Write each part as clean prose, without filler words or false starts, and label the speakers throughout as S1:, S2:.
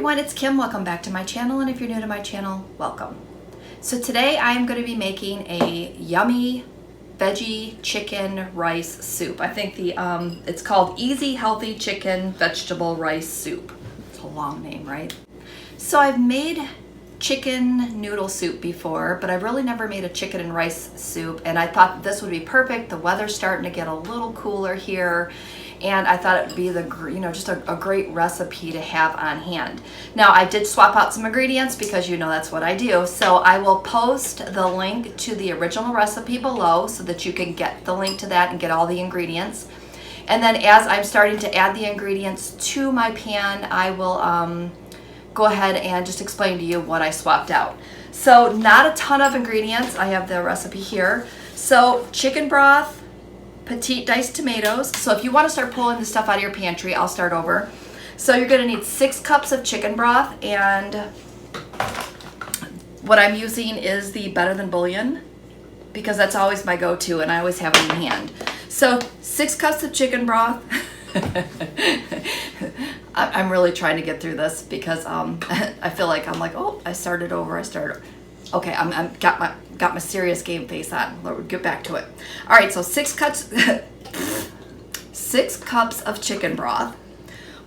S1: everyone, it's Kim. Welcome back to my channel, and if you're new to my channel, welcome. So today I am going to be making a yummy veggie chicken rice soup. I think it's called Easy Healthy Chicken Vegetable Rice Soup. It's a long name, right? So I've made chicken noodle soup before, but I've really never made a chicken and rice soup, and I thought this would be perfect. The weather's starting to get a little cooler here, and I thought it would be just a great recipe to have on hand. Now I did swap out some ingredients because that's what I do. So I will post the link to the original recipe below so that you can get the link to that and get all the ingredients. And then as I'm starting to add the ingredients to my pan, I will go ahead and just explain to you what I swapped out. So not a ton of ingredients. I have the recipe here. So chicken broth, petite diced tomatoes. So if you want to start pulling the stuff out of your pantry, I'll start over. So you're going to need 6 cups of chicken broth, and what I'm using is the Better Than Bouillon because that's always my go-to and I always have it in hand. So 6 cups of chicken broth. I'm really trying to get through this because I feel like I started over. Okay, I'm got my serious game face on. Let's get back to it. All right, so 6 cups of chicken broth,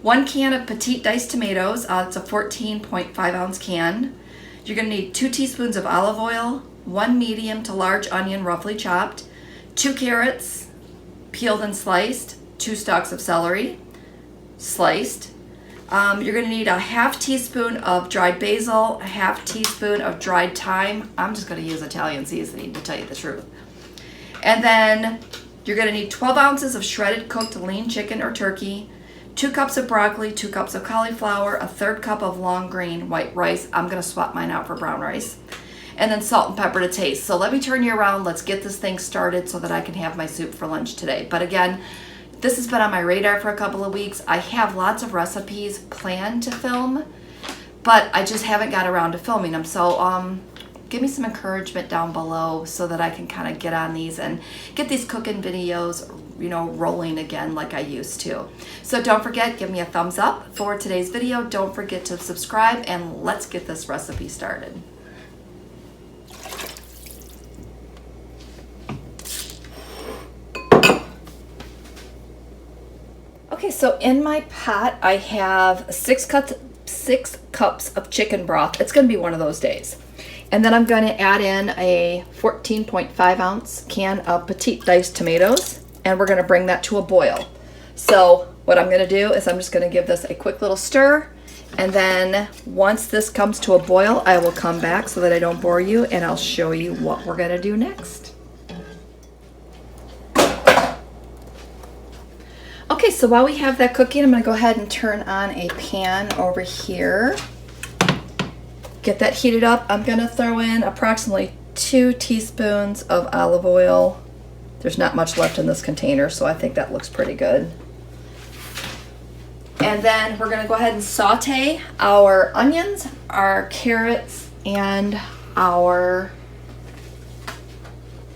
S1: 1 can of petite diced tomatoes. It's a 14.5 ounce can. You're gonna need 2 teaspoons of olive oil, 1 medium to large onion roughly chopped, 2 carrots peeled and sliced, 2 stalks of celery sliced. You're going to need a ½ teaspoon of dried basil, a ½ teaspoon of dried thyme. I'm just going to use Italian seasoning to tell you the truth. And then you're going to need 12 ounces of shredded cooked lean chicken or turkey, 2 cups of broccoli, 2 cups of cauliflower, a 1/3 cup of long grain white rice. I'm going to swap mine out for brown rice. And then salt and pepper to taste. So let me turn you around. Let's get this thing started so that I can have my soup for lunch today. But again, this has been on my radar for a couple of weeks. I have lots of recipes planned to film, but I just haven't got around to filming them. So give me some encouragement down below so that I can kind of get on these and get these cooking videos rolling again like I used to. So don't forget, give me a thumbs up for today's video. Don't forget to subscribe, and let's get this recipe started. Okay, so in my pot I have 6 cups of chicken broth. It's going to be one of those days. And then I'm going to add in a 14.5 ounce can of petite diced tomatoes, and we're going to bring that to a boil. So what I'm going to do is I'm just going to give this a quick little stir, and then once this comes to a boil, I will come back so that I don't bore you, and I'll show you what we're going to do next. Okay, so while we have that cooking, I'm going to go ahead and turn on a pan over here. Get that heated up. I'm going to throw in approximately 2 teaspoons of olive oil. There's not much left in this container, so I think that looks pretty good. And then we're going to go ahead and saute our onions, our carrots, and our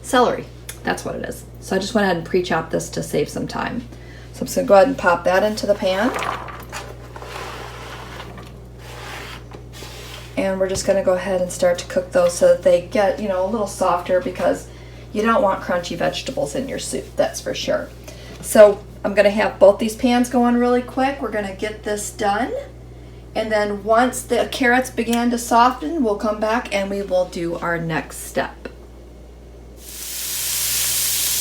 S1: celery. That's what it is. So I just went ahead and pre-chopped this to save some time. So I'm just going to go ahead and pop that into the pan. And we're just going to go ahead and start to cook those so that they get, a little softer, because you don't want crunchy vegetables in your soup, that's for sure. So I'm going to have both these pans going really quick. We're going to get this done. And then once the carrots begin to soften, we'll come back and we will do our next step.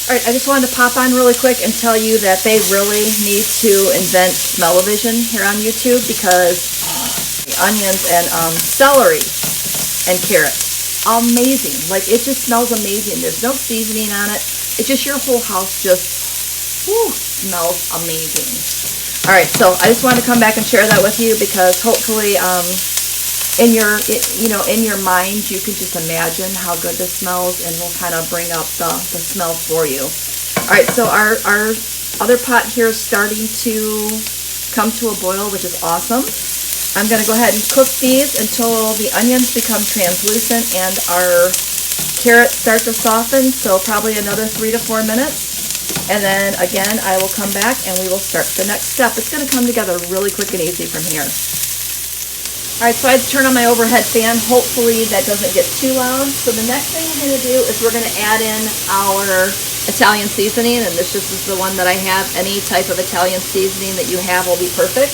S1: All right, I just wanted to pop on really quick and tell you that they really need to invent smell-o-vision here on YouTube, because onions and celery and carrots, amazing. Like, it just smells amazing. There's no seasoning on it. It's just your whole house just smells amazing. All right, so I just wanted to come back and share that with you, because hopefully in your mind, you can just imagine how good this smells, and we'll kind of bring up the smell for you. All right, so our other pot here is starting to come to a boil, which is awesome. I'm going to go ahead and cook these until the onions become translucent and our carrots start to soften, so probably another 3 to 4 minutes. And then again, I will come back and we will start the next step. It's going to come together really quick and easy from here. All right, so I had to turn on my overhead fan. Hopefully that doesn't get too loud. So the next thing we're gonna do is we're gonna add in our Italian seasoning, and this just is the one that I have. Any type of Italian seasoning that you have will be perfect.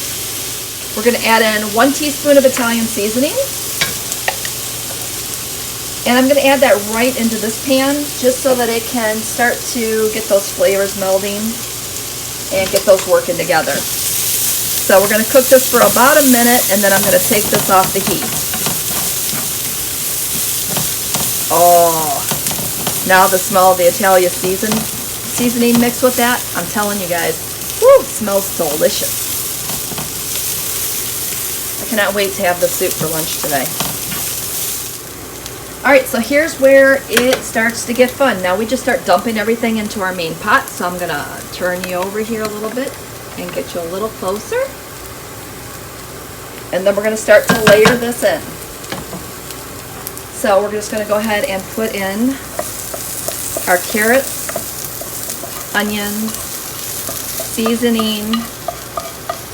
S1: We're gonna add in 1 teaspoon of Italian seasoning. And I'm gonna add that right into this pan just so that it can start to get those flavors melding and get those working together. So we're gonna cook this for about a minute, and then I'm gonna take this off the heat. Oh, now the smell of the Italian seasoning mixed with that, I'm telling you guys, woo, it smells delicious. I cannot wait to have the soup for lunch today. All right, so here's where it starts to get fun. Now we just start dumping everything into our main pot. So I'm gonna turn you over here a little bit and get you a little closer. And then we're gonna start to layer this in. So we're just gonna go ahead and put in our carrots, onions, seasoning,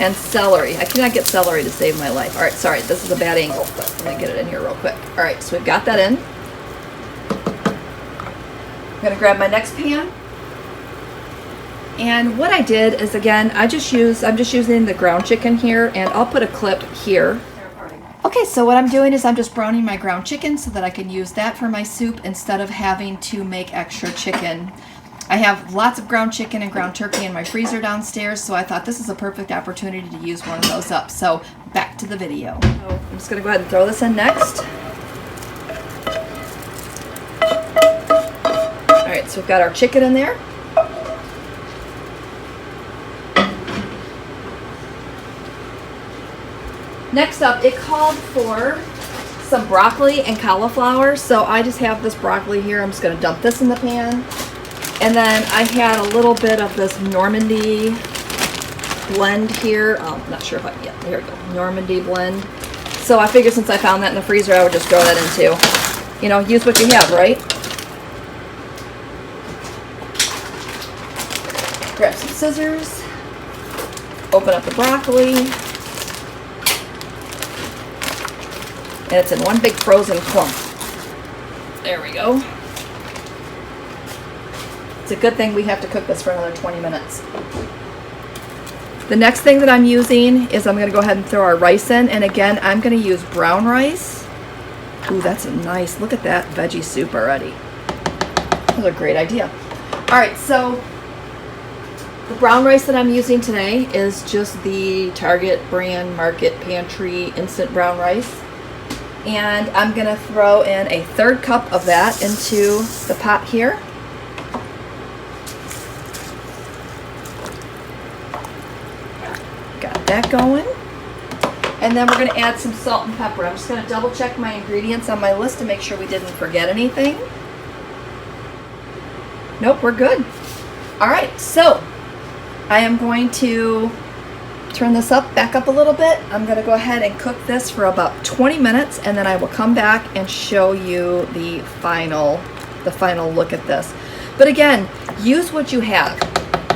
S1: and celery. I cannot get celery to save my life. All right, sorry, this is a bad angle, but let me get it in here real quick. All right, so we've got that in. I'm gonna grab my next pan. And what I did is, again, I'm just using the ground chicken here, and I'll put a clip here. Okay, so what I'm doing is I'm just browning my ground chicken so that I can use that for my soup instead of having to make extra chicken. I have lots of ground chicken and ground turkey in my freezer downstairs, so I thought this is a perfect opportunity to use one of those up. So back to the video. So I'm just gonna go ahead and throw this in next. All right, so we've got our chicken in there. Next up, it called for some broccoli and cauliflower, so I just have this broccoli here. I'm just gonna dump this in the pan. And then I had a little bit of this Normandy blend here. Oh, I'm not sure if yeah, here we go, Normandy blend. So I figured since I found that in the freezer, I would just throw that in too. You know, use what you have, right? Grab some scissors, open up the broccoli, and it's in one big frozen clump. There we go. It's a good thing we have to cook this for another 20 minutes. The next thing that I'm using is I'm gonna go ahead and throw our rice in, and again, I'm gonna use brown rice. Ooh, that's a nice, look at that veggie soup already. That's a great idea. All right, so the brown rice that I'm using today is just the Target brand Market Pantry instant brown rice. And I'm gonna throw in a 1/3 cup of that into the pot here. Got that going. And then we're gonna add some salt and pepper. I'm just gonna double check my ingredients on my list to make sure we didn't forget anything. Nope, we're good. All right, so I am going to turn this back up a little bit. I'm gonna go ahead and cook this for about 20 minutes, and then I will come back and show you the final look at this. But again, use what you have.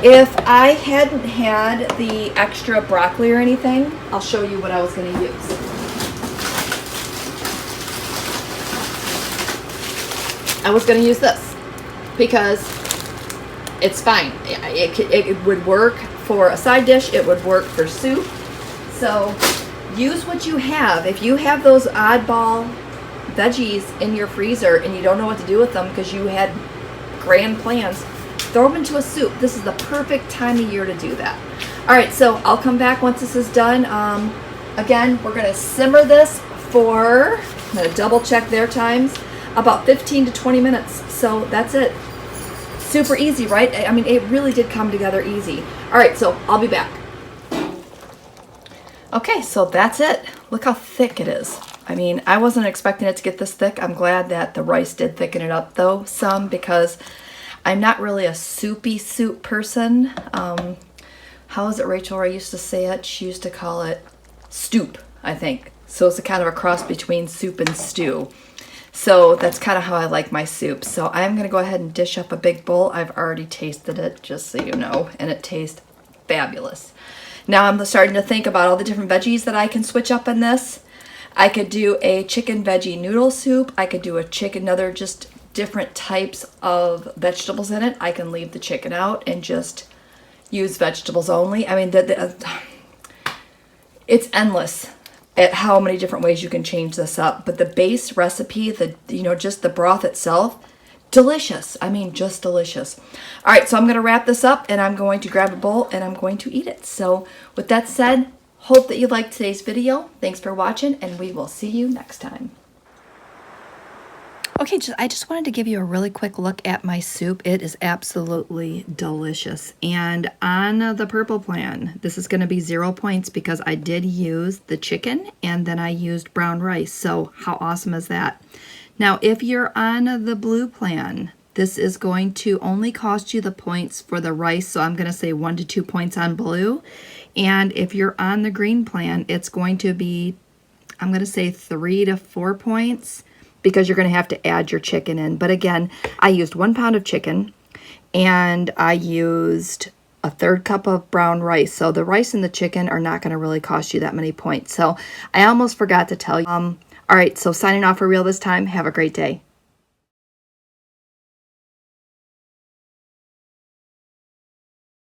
S1: If I hadn't had the extra broccoli or anything, I'll show you what I was gonna use. I was gonna use this because it's fine. It would work for a side dish, it would work for soup. So use what you have. If you have those oddball veggies in your freezer and you don't know what to do with them because you had grand plans, throw them into a soup. This is the perfect time of year to do that. All right, so I'll come back once this is done. Again, we're gonna simmer this for, I'm gonna double check their times, about 15 to 20 minutes. So that's it. Super easy, right? I mean, it really did come together easy. All right, so I'll be back. Okay, so that's it. Look how thick it is. I mean, I wasn't expecting it to get this thick. I'm glad that the rice did thicken it up though some, because I'm not really a soupy soup person. How is it Rachel Ray used to say it? She used to call it stoop, I think. So it's a kind of a cross between soup and stew. So that's kind of how I like my soup. So I'm gonna go ahead and dish up a big bowl. I've already tasted it, just so you know, and it tastes fabulous. Now I'm starting to think about all the different veggies that I can switch up in this. I could do a chicken veggie noodle soup. I could do a chicken, other just different types of vegetables in it. I can leave the chicken out and just use vegetables only. I mean, it's endless at how many different ways you can change this up. But the base recipe, just the broth itself, delicious. I mean, just delicious. All right, so I'm going to wrap this up and I'm going to grab a bowl and I'm going to eat it. So with that said, hope that you liked today's video. Thanks for watching and we will see you next time. Okay, I just wanted to give you a really quick look at my soup. It is absolutely delicious. And on the purple plan, this is going to be 0 points because I did use the chicken and then I used brown rice. So how awesome is that? Now, if you're on the blue plan, this is going to only cost you the points for the rice. So I'm going to say 1 to 2 points on blue. And if you're on the green plan, it's going to be, I'm going to say 3 to 4 points, because you're going to have to add your chicken in. But again, I used 1 pound of chicken and I used a 1/3 cup of brown rice. So the rice and the chicken are not going to really cost you that many points. So I almost forgot to tell you. All right, so signing off for real this time. Have a great day.